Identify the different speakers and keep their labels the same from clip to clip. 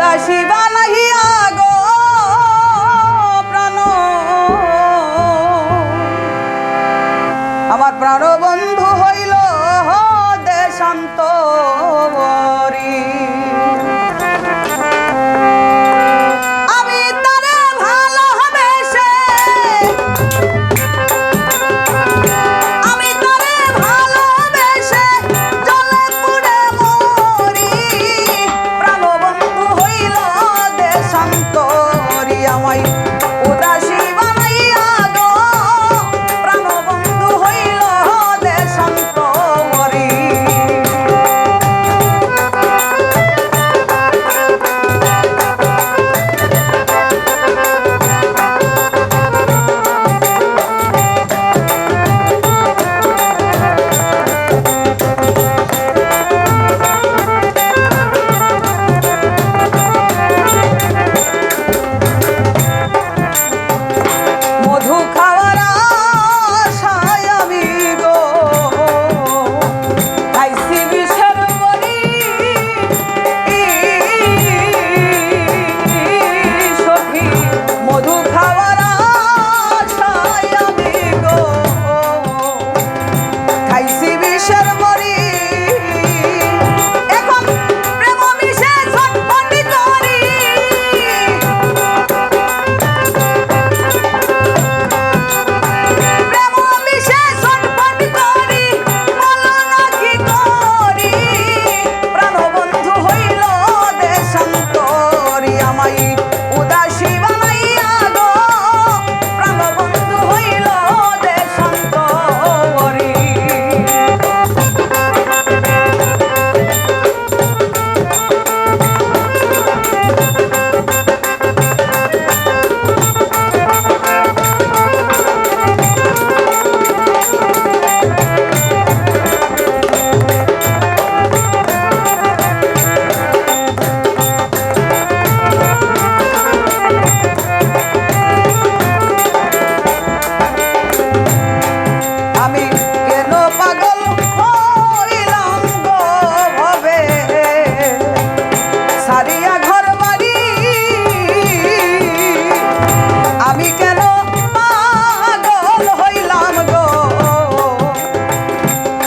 Speaker 1: উদাসী বানাইয়া গো প্রাণ, আমার প্রাণ বন্ধু হইল দেশান্তরী। আমি তারে ভালোবেসে জলে পুড়ে মরি, প্রাণ বন্ধু হইল দেশান্তরী। আমায় উদাসী বানাইয়া গো প্রাণ বন্ধু হইল দেশান্তরী।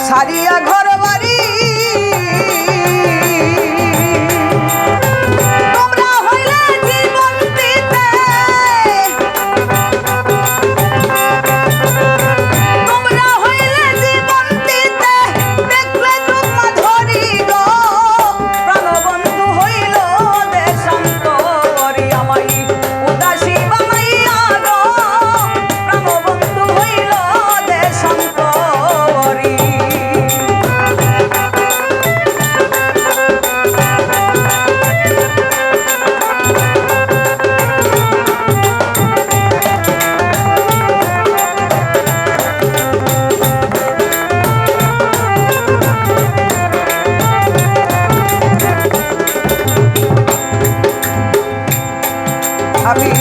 Speaker 1: সারিয়া ঘর বাড়ি তোমরা হইলে জীবন দিতে, তোমরা হইলে জীবন দিতে, দেখলে তোমা ধরি গো প্রাণ বন্ধু হইল দেশান্তরী। আমায় উদাসী বানাইয়া গো প্রাণ বন্ধু হইল দেশান্তরী। আমি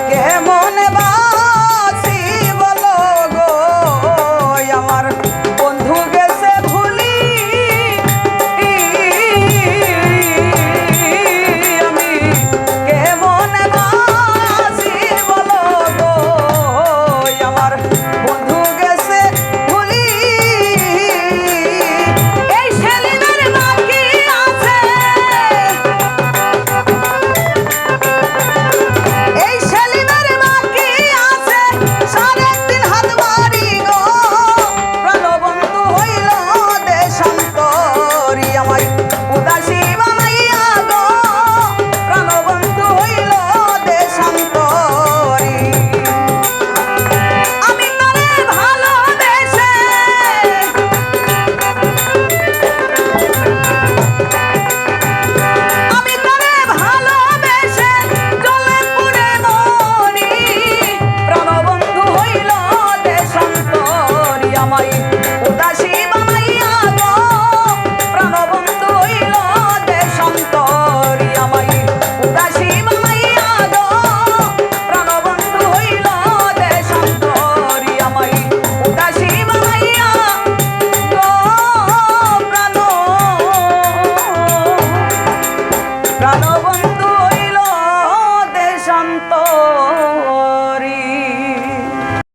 Speaker 1: কেমন বাসি বলো গো আমার বন্ধু গেছে ভুলি, আমি কেমন বাসি বলো গো আমার বন্ধু গেছে ভুলি। এই সেলিমের বাকি আছে, এই সেলিমের বাকি আছে 3.5 হাত বাড়ি গো প্রাণ বন্ধু হইল দেশান্তরী। আমায় উদাসী বানাইয়া গো প্রাণ বন্ধু হইল দেশান্তরী। আমি তারে ভালোবেসে জলে পুড়ে মরি, প্রাণ বন্ধু হইল দেশান্তরী। আমায় উদাসী বানাইয়া গো প্রাণ বন্ধু হইল দেশান্তরী। আমায় উদাসী বানাইয়া গো প্রাণ বন্ধু হইল দেশান্তরী। আমায় উদাসী বানাইয়া গো প্রাণ